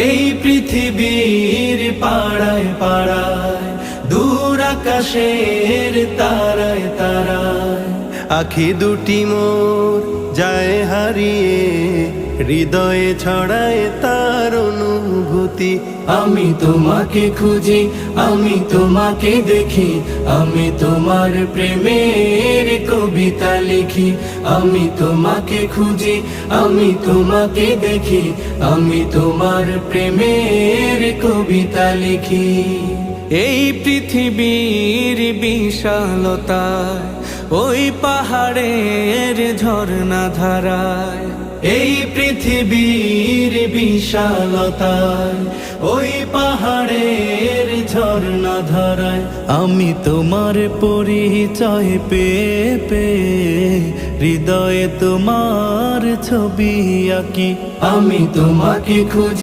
এই পৃথিবীর পাড়ায় পাড়ায়, দূর আকাশের তারায় তারায়, আখি দুটি মোর যায় হারিয়ে, হৃদয়ে ছড়ায় তার অনুভূতি। আমি তোমাকে খুঁজি, আমি তোমাকে দেখি, আমি তোমার প্রেমের কবিতা লিখি। আমি তোমাকে খুঁজি, আমি তোমাকে দেখি, আমি তোমার প্রেমের কবিতা লিখি। এই পৃথিবীর বিশালতায়, ওই পাহাড়ের ঝর্ণা ধারায়, এই পৃথিবীর বিশালতায়, ওই পাহাড়ের ঝর্ণা ধারায়, আমি তোমার পরিচয় পেয়ে পেয়ে, হৃদয়ে তোমার ছবি আঁকি। আমি তোমাকে খুঁজি।